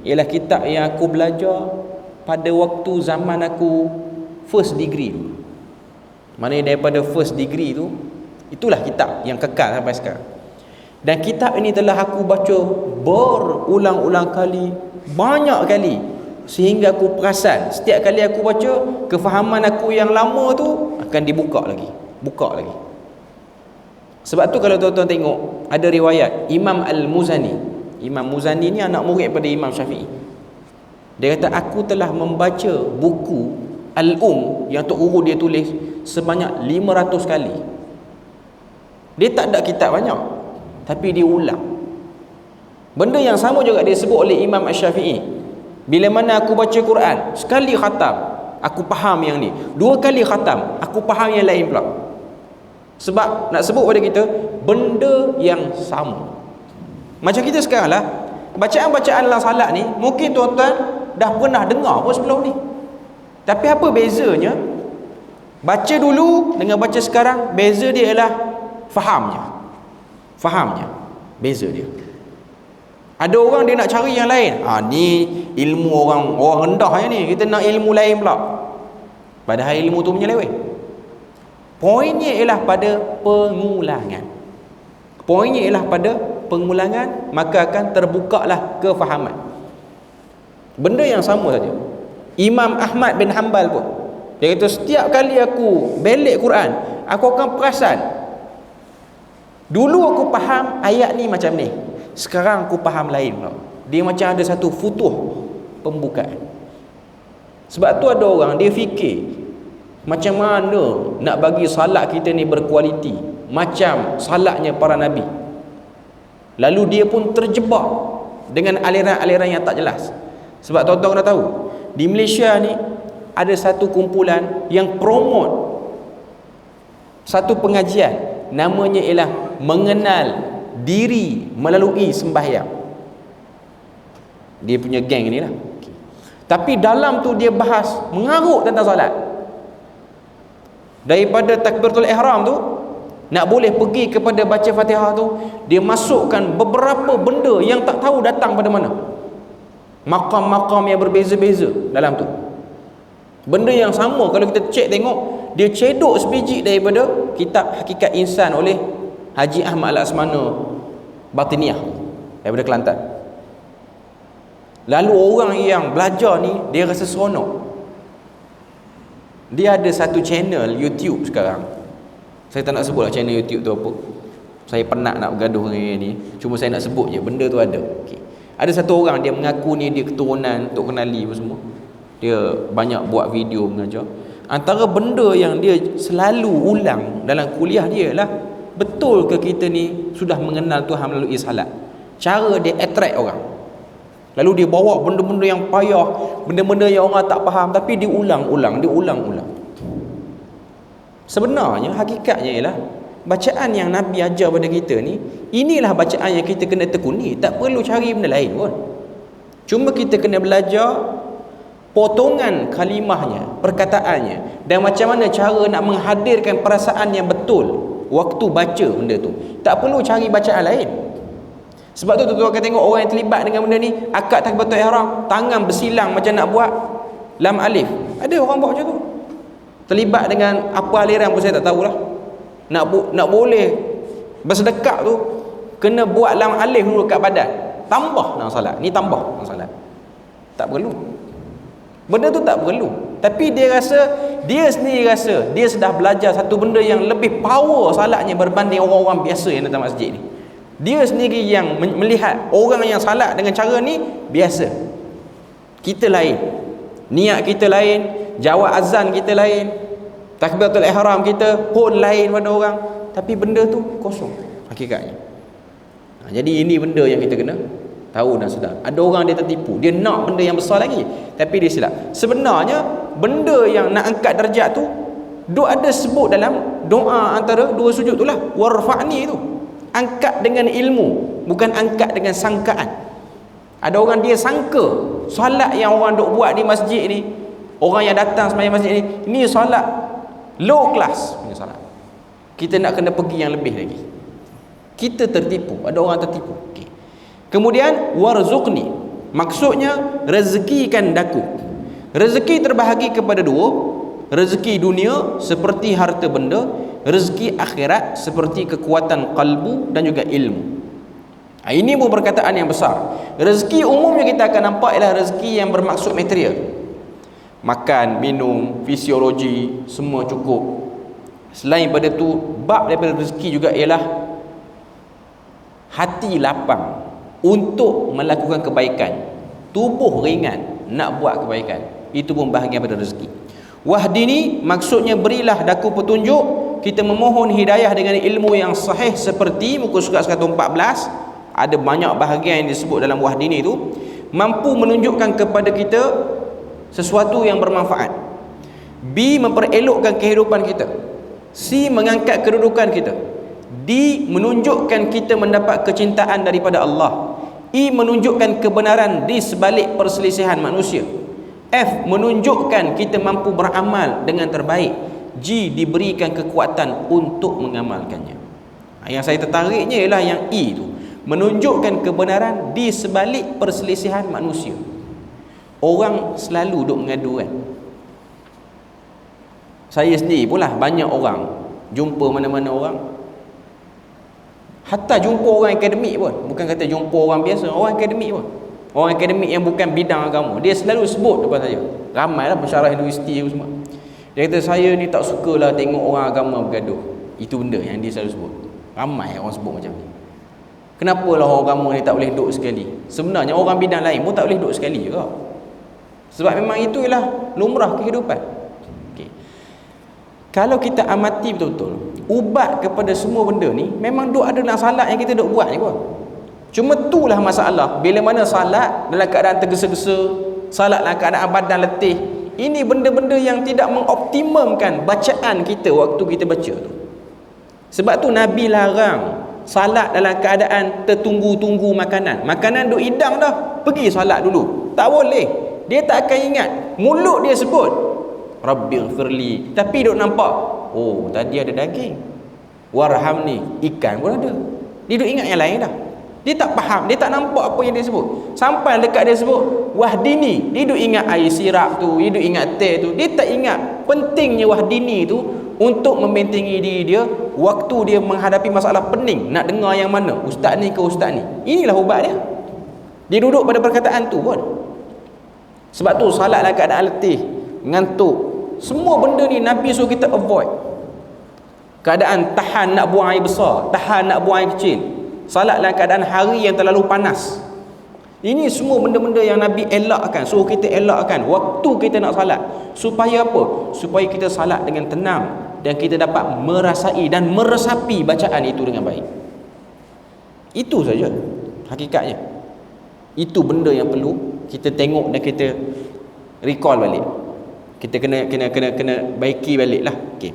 ialah kitab yang aku belajar pada waktu zaman aku first degree tu. Maknanya daripada first degree tu, itulah kitab yang kekal sampai sekarang. Dan kitab ini telah aku baca berulang-ulang kali, banyak kali, sehingga aku perasan setiap kali aku baca, kefahaman aku yang lama tu akan dibuka lagi, buka lagi. Sebab tu kalau tuan-tuan tengok, ada riwayat Imam Al-Muzani. Imam Muzani ni anak murid pada Imam Syafi'i. Dia kata, aku telah membaca buku yang Tok Guru dia tulis sebanyak 500 kali. Dia tak ada kitab banyak, tapi dia ulang. Benda yang sama juga dia sebut oleh Imam Asy-Syafi'i. Bila mana aku baca Quran, sekali khatam, aku faham yang ni. 2 kali khatam, aku faham yang lain pula. Sebab nak sebut pada kita benda yang sama. Macam kita sekarang lah, bacaan-bacaan dalam salat ni mungkin tuan-tuan dah pernah dengar pun sebelum ni. Tapi apa bezanya baca dulu dengan baca sekarang? Beza dia ialah fahamnya, beza dia. Ada orang dia nak cari yang lain, ni ilmu orang rendah ni, kita nak ilmu lain pula, padahal ilmu tu menyeleweng. Poinnya ialah pada pengulangan, maka akan terbukalah kefahaman. Benda yang sama saja. Imam Ahmad bin Hanbal pun, dia kata, setiap kali aku belik Quran, aku akan perasan, dulu aku faham ayat ni macam ni, sekarang aku faham lain pula. Dia macam ada satu futuh pembukaan. Sebab tu ada orang dia fikir, macam mana nak bagi salat kita ni berkualiti macam salatnya para Nabi. Lalu dia pun terjebak dengan aliran-aliran yang tak jelas. Sebab tuan-tuan kena tahu, di Malaysia ni ada satu kumpulan yang promote satu pengajian, namanya ialah mengenal diri melalui sembahyang. Dia punya geng ni lah. Tapi dalam tu dia bahas mengarut tentang salat. Daripada takbiratul ihram tu, nak boleh pergi kepada baca Fatihah tu, dia masukkan beberapa benda yang tak tahu datang pada mana, makam-makam yang berbeza-beza dalam tu. Benda yang sama kalau kita cek tengok, dia cedok sebiji daripada kitab Hakikat Insan oleh Haji Ahmad Al-Asmana Batiniyah daripada Kelantan. Lalu orang yang belajar ni, dia rasa seronok. Dia ada satu channel YouTube sekarang. Saya tak nak sebut lah channel YouTube tu apa. Saya penat nak bergaduh dengan ni. Cuma saya nak sebut je, benda tu ada. Okay. Ada satu orang, dia mengaku ni dia keturunan Tok Kenali apa semua. Dia banyak buat video mengajar. Antara benda yang dia selalu ulang dalam kuliah dia lah, betul ke kita ni sudah mengenal Tuhan melalui salat? Cara dia attract orang. Lalu dia bawa benda-benda yang payah, benda-benda yang orang tak faham, tapi diulang-ulang. Sebenarnya hakikatnya ialah bacaan yang Nabi ajar pada kita ni, inilah bacaan yang kita kena tekuni. Tak perlu cari benda lain pun. Cuma kita kena belajar potongan kalimahnya, perkataannya, dan macam mana cara nak menghadirkan perasaan yang betul waktu baca benda tu. Tak perlu cari bacaan lain. Sebab tu tuan-tuan akan tengok orang yang terlibat dengan benda ni, akad takbiratul ihram, tangan bersilang macam nak buat lam alif. Ada orang buat macam tu. Terlibat dengan apa aliran pun saya tak tahulah. Nak boleh bersedekap tu, kena buat lam alif dulu kat badan. Tambah dalam salat. Ni tambah dalam salat. Tak perlu. Benda tu tak perlu. Tapi dia sendiri rasa dia sudah belajar satu benda yang lebih power salatnya berbanding orang-orang biasa yang datang masjid ni. Dia sendiri yang melihat orang yang salat dengan cara ni biasa. Kita lain, niat kita lain, jawab azan kita lain, takbiratul ihram kita pun lain pada orang. Tapi benda tu kosong hakikatnya. Jadi ini benda yang kita kena tahu dan sedar. Ada orang dia tertipu, dia nak benda yang besar lagi, tapi dia silap. Sebenarnya benda yang nak angkat darjat tu, ada sebut dalam doa antara dua sujud tu lah, warfa'ni tu. Angkat dengan ilmu, bukan angkat dengan sangkaan. Ada orang dia sangka solat yang orang duk buat di masjid ni, orang yang datang sembahyang masjid ni solat low class punya solat. Kita nak kena pergi yang lebih lagi. Kita tertipu, ada orang tertipu. Okay. Kemudian warzuqni, maksudnya rezekikan daku. Rezeki terbahagi kepada dua. Rezeki dunia seperti harta benda, rezeki akhirat seperti kekuatan kalbu dan juga ilmu. Ini pun perkataan yang besar. Rezeki umumnya kita akan nampak ialah rezeki yang bermaksud material. Makan, minum, fisiologi, semua cukup. Selain daripada tu, bab daripada rezeki juga ialah hati lapang untuk melakukan kebaikan, tubuh ringan nak buat kebaikan. Itu pun bahagian daripada rezeki. Wahdini maksudnya berilah daku petunjuk. Kita memohon hidayah dengan ilmu yang sahih seperti muka surat 114. Ada banyak bahagian yang disebut dalam wahdini itu. Mampu menunjukkan kepada kita sesuatu yang bermanfaat. B. Memperelokkan kehidupan kita. C. Mengangkat kedudukan kita. D. Menunjukkan kita mendapat kecintaan daripada Allah. E. Menunjukkan kebenaran di sebalik perselisihan manusia. F. Menunjukkan kita mampu beramal dengan terbaik. G. Diberikan kekuatan untuk mengamalkannya. Yang saya tertariknya ialah yang E tu, menunjukkan kebenaran di sebalik perselisihan manusia. Orang selalu duk mengadu kan. Saya sendiri pula banyak orang jumpa mana-mana orang, hatta jumpa orang akademik pun, bukan kata jumpa orang biasa, orang akademik pun, orang akademik yang bukan bidang agama, dia selalu sebut depan saya. Ramailah pensyarah universiti semua. Dia kata saya ni tak sukalah tengok orang agama bergaduh. Itu benda yang dia selalu sebut. Ramai orang sebut macam ni. Kenapalah orang agama ni tak boleh duduk sekali? Sebenarnya orang bidang lain pun tak boleh duduk sekali juga. Sebab memang itu ialah lumrah kehidupan. Okay. Kalau kita amati betul-betul, ubat kepada semua benda ni memang duk ada dalam salat yang kita duk buat ni pun. Cuma itulah masalah. Bila mana salat dalam keadaan tergesa-gesa, salat dalam keadaan badan letih, ini benda-benda yang tidak mengoptimumkan bacaan kita waktu kita baca tu. Sebab tu Nabi larang salat dalam keadaan tertunggu-tunggu makanan. Makanan duk hidang dah, pergi salat dulu. Tak boleh. Dia tak akan ingat. Mulut dia sebut Rabbighfirli, tapi duk nampak, oh tadi ada daging, warhamni, ikan pun ada. Dia duk ingat yang lain dah. Dia tak faham, dia tak nampak apa yang dia sebut. Sampai dekat dia sebut wahdini, dia duk ingat air sirap tu, dia duk ingat teh tu. Dia tak ingat pentingnya wahdini tu untuk membentengi diri dia waktu dia menghadapi masalah pening, nak dengar yang mana, ustaz ni ke ustaz ni. Inilah ubat dia. Dia duduk pada perkataan tu pun. Sebab tu salat dalam keadaan letih, ngantuk, semua benda ni Nabi suruh kita avoid. Keadaan tahan nak buang air besar, tahan nak buang air kecil, salat dalam keadaan hari yang terlalu panas. Ini semua benda-benda yang Nabi elakkan, suruh kita elakkan waktu kita nak salat. Supaya apa? Supaya kita salat dengan tenang dan kita dapat merasai dan meresapi bacaan itu dengan baik. Itu saja hakikatnya. Itu benda yang perlu kita tengok dan kita recall balik. Kita kena baiki baliklah. Okey.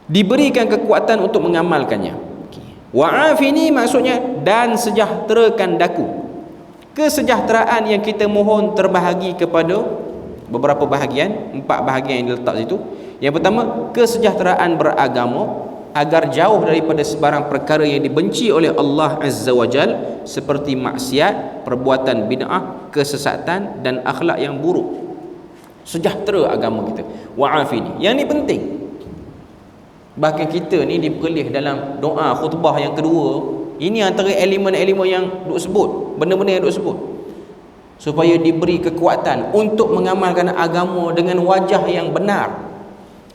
Diberikan kekuatan untuk mengamalkannya. Okey. Wa'afini maksudnya dan sejahterakan daku. Kesejahteraan yang kita mohon terbahagi kepada beberapa bahagian, 4 bahagian yang diletak situ. Yang pertama, kesejahteraan beragama agar jauh daripada sebarang perkara yang dibenci oleh Allah Azza wa Jal, seperti maksiat, perbuatan bid'ah, kesesatan dan akhlak yang buruk. Sejahtera agama kita. Wa'afini. Yang ni penting. Bahkan kita ni diperlih dalam doa khutbah yang kedua. Ini antara elemen-elemen yang duk sebut, benda-benda yang duk sebut, supaya diberi kekuatan untuk mengamalkan agama dengan wajah yang benar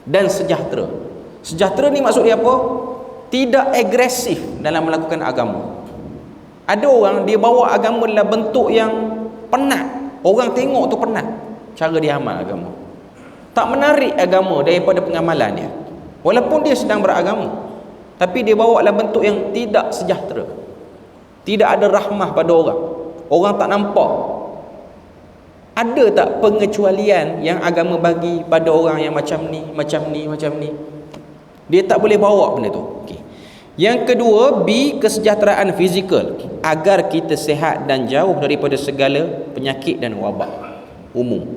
dan sejahtera. Sejahtera ni maksud dia apa? Tidak agresif dalam melakukan agama. Ada orang dia bawa agama dalam bentuk yang penat. Orang tengok tu penat cara dia amal agama. Tak menarik agama daripada pengamalan dia. Walaupun dia sedang beragama, tapi dia bawa dalam bentuk yang tidak sejahtera. Tidak ada rahmah pada orang. Orang tak nampak. Ada tak pengecualian yang agama bagi pada orang yang macam ni, macam ni, macam ni? Dia tak boleh bawa benda tu. Okay. Yang kedua, B, kesejahteraan fizikal, agar kita sihat dan jauh daripada segala penyakit dan wabak umum.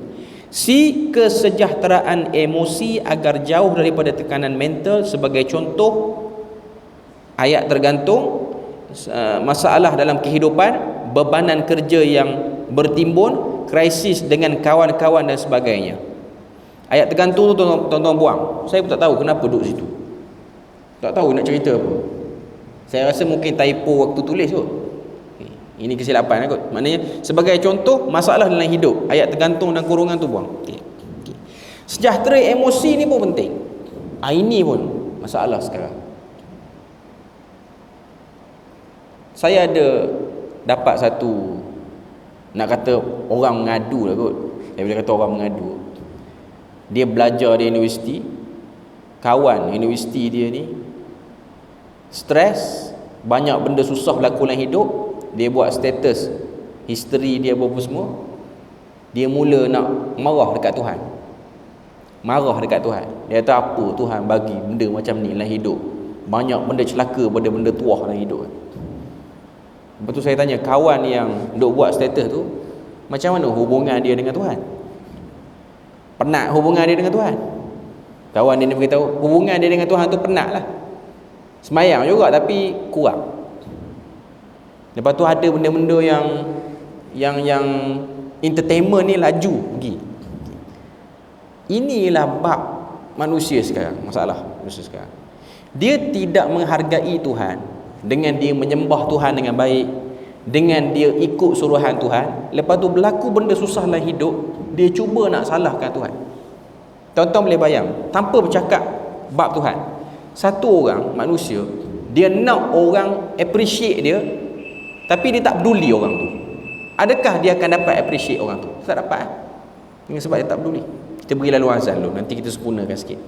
C, kesejahteraan emosi, agar jauh daripada tekanan mental. Sebagai contoh, ayat tergantung, masalah dalam kehidupan, bebanan kerja yang bertimbun, krisis dengan kawan-kawan dan sebagainya. Ayat tergantung tu tuan-tuan buang. Saya pun tak tahu kenapa duduk situ, tak tahu nak cerita apa. Saya rasa mungkin typo waktu tulis kot. Ini kesilapan kot. Maknanya sebagai contoh masalah dalam hidup, ayat tergantung dan kurungan tu buang. Sejahtera emosi ni pun penting. Ini pun masalah sekarang. Saya ada dapat satu, nak kata orang mengadu lah kot. Saya boleh kata orang mengadu. Dia belajar di universiti, kawan universiti dia ni stres, banyak benda susah berlaku dalam hidup. Dia buat status history dia apa semua. Dia mula nak marah dekat Tuhan. Marah dekat Tuhan. Dia kata, apa Tuhan bagi benda macam ni dalam hidup? Banyak benda celaka pada benda tuah dalam hidup. Lepas tu saya tanya, kawan yang duk buat status tu, macam mana hubungan dia dengan Tuhan? Penat hubungan dia dengan Tuhan? Kawan dia ni beritahu, hubungan dia dengan Tuhan tu penat lah. Semayang juga tapi kurang. Lepas tu ada benda-benda yang entertainment ni laju pergi. Inilah bab manusia sekarang, masalah manusia sekarang. Dia tidak menghargai Tuhan dengan dia menyembah Tuhan dengan baik, dengan dia ikut suruhan Tuhan. Lepas tu berlaku benda susah dalam hidup, dia cuba nak salahkan Tuhan. Tuan-tuan boleh bayang, tanpa bercakap bab Tuhan, satu orang manusia, dia nak orang appreciate dia, tapi dia tak peduli orang tu. Adakah dia akan dapat appreciate orang tu? Tak dapat. Dengan sebab dia tak peduli. Kita beri lalu azan dulu, nanti kita sempurnakan sikit.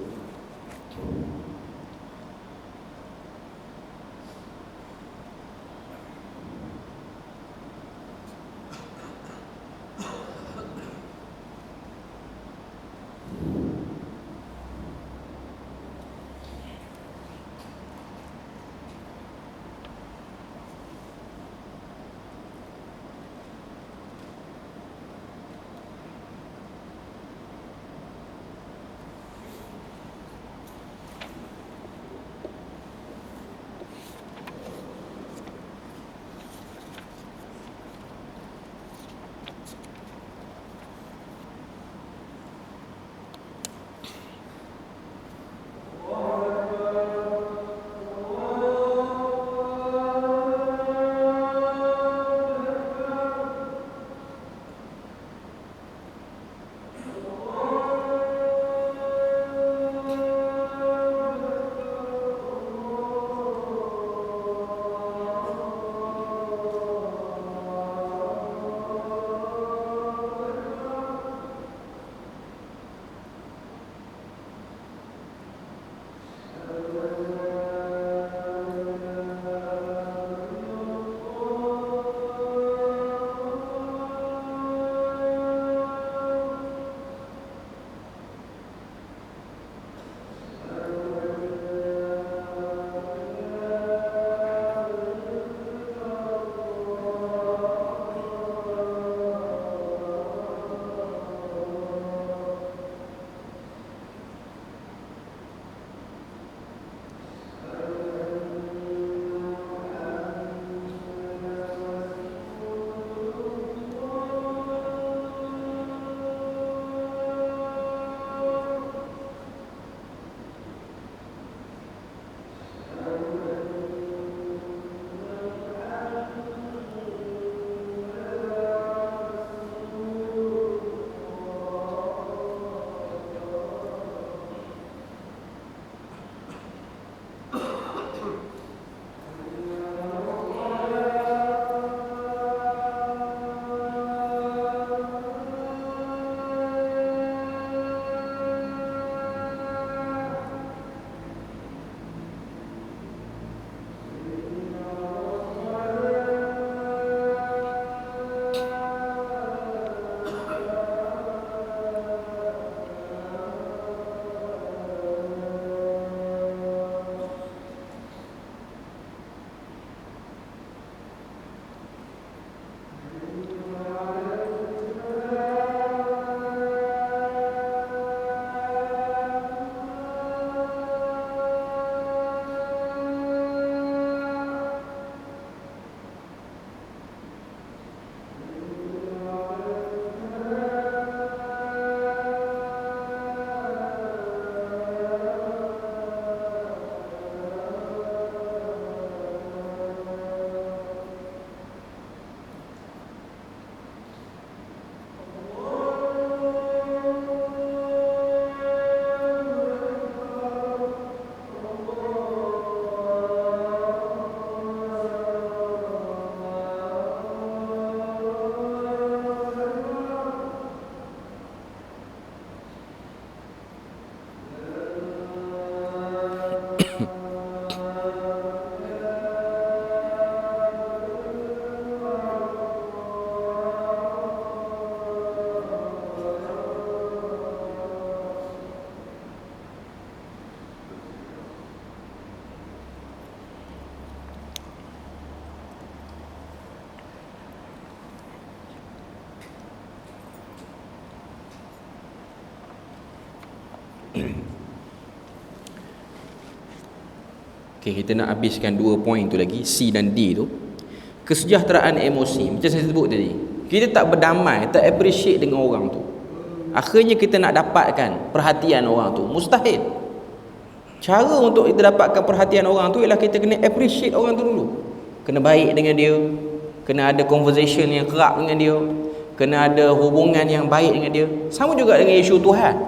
Okey, kita nak habiskan 2 poin tu lagi, C dan D tu. Kesejahteraan emosi, macam saya sebut tadi. Kita tak berdamai, tak appreciate dengan orang tu. Akhirnya kita nak dapatkan perhatian orang tu, mustahil. Cara untuk kita dapatkan perhatian orang tu ialah kita kena appreciate orang tu dulu. Kena baik dengan dia, kena ada conversation yang kerap dengan dia, kena ada hubungan yang baik dengan dia. Sama juga dengan isu Tuhan.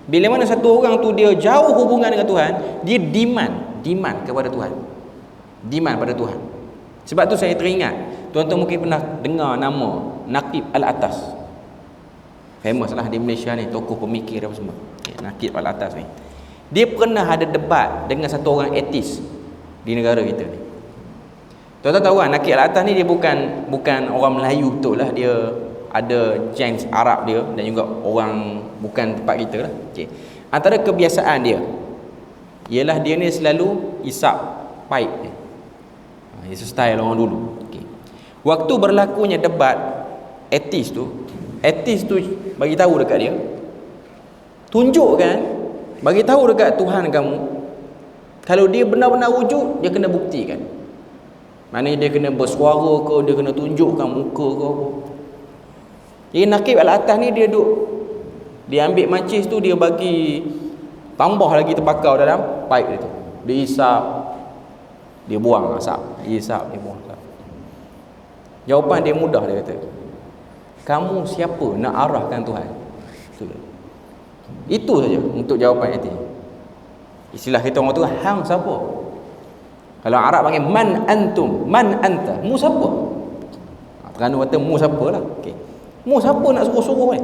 Bila mana satu orang tu dia jauh hubungan dengan Tuhan, dia demand kepada Tuhan. Demand pada Tuhan. Sebab tu saya teringat, tuan-tuan mungkin pernah dengar nama Naqib Al-Atas. Famous lah di Malaysia ni, tokoh pemikir apa semua. Naqib Al-Atas ni. Dia pernah ada debat dengan satu orang etis di negara kita ni. Tuan-tuan tahu kan, Naqib Al-Atas ni dia bukan orang Melayu betul lah. Dia ada genes Arab dia dan juga orang bukan tempat kita lah. Okay. Antara kebiasaan dia ialah dia ni selalu isap pipe dia. Itu style orang dulu. Okay. Waktu berlakunya debat, etis tu bagi tahu dekat dia, tunjukkan, bagi tahu dekat Tuhan kamu, kalau dia benar-benar wujud, dia kena buktikan. Maknanya dia kena bersuara ke, dia kena tunjukkan muka ke apa. Jadi Naqib Al-Atas ni dia ambil mancis tu, dia bagi tambah lagi terbakar dalam pipe dia tu. Dia isap, dia buang asap, dia isap, dia buang asap. Jawapan dia mudah, dia kata, kamu siapa nak arahkan Tuhan? Itu saja untuk jawapan etis. Istilah kita orang tu, hang siapa? Kalau Arab panggil man antum, man anta, mu siapa? Terengganu kata mu siapa lah. Okay. Mu siapa nak suruh-suruh ni?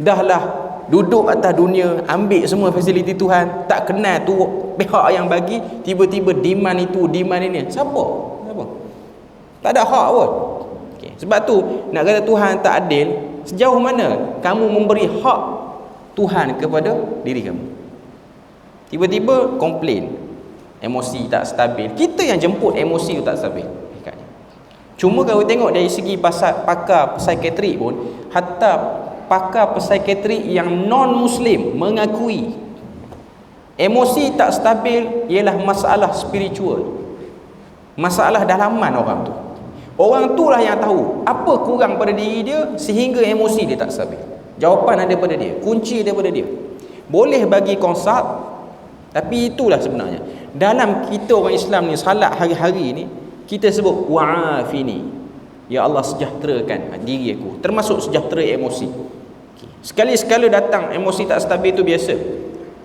Dahlah duduk atas dunia, ambil semua fasiliti Tuhan, tak kenal tu pihak yang bagi, tiba-tiba demand itu, demand ini. Siapa? Tak ada hak pun. Okay. Sebab tu nak kata Tuhan tak adil, sejauh mana kamu memberi hak Tuhan kepada diri kamu? Tiba-tiba komplain, emosi tak stabil. Kita yang jemput emosi tu tak stabil. Cuma kalau tengok dari segi pakar psikiatrik pun, hatta pakar psikiatrik yang non-Muslim mengakui emosi tak stabil ialah masalah spiritual, masalah dalaman orang tu. Orang tu lah yang tahu apa kurang pada diri dia sehingga emosi dia tak stabil. Jawapan ada pada dia, kunci daripada dia. Boleh bagi konsult, tapi itulah sebenarnya dalam kita orang Islam ni, salat hari-hari ni kita sebut wa'afini, ya Allah sejahterakan diri aku, termasuk sejahtera emosi. Sekali-sekala datang emosi tak stabil itu biasa,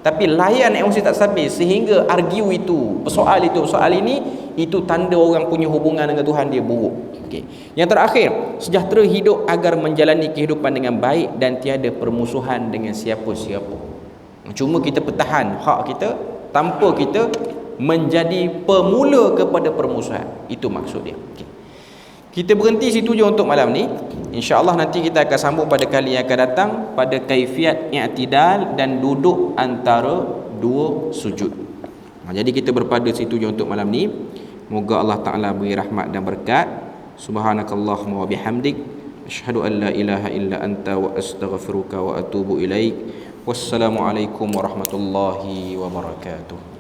tapi layan emosi tak stabil sehingga argue itu, persoal itu, soal ini, itu tanda orang punya hubungan dengan Tuhan dia buruk. Okay. Yang terakhir, sejahtera hidup agar menjalani kehidupan dengan baik dan tiada permusuhan dengan siapa-siapa. Cuma kita pertahan hak kita tanpa kita menjadi pemula kepada permusuhan. Itu maksud dia. Okay. Kita berhenti situ je untuk malam ni. InsyaAllah nanti kita akan sambung pada kali yang akan datang pada kaifiat i'tidal dan duduk antara dua sujud. Jadi kita berpada situ je untuk malam ni. Moga Allah Ta'ala beri rahmat dan berkat. Subhanakallahumma wa bihamdik, asyhadu an la ilaha illa anta wa astaghfiruka wa atubu ilaik. Wassalamualaikum warahmatullahi wabarakatuh.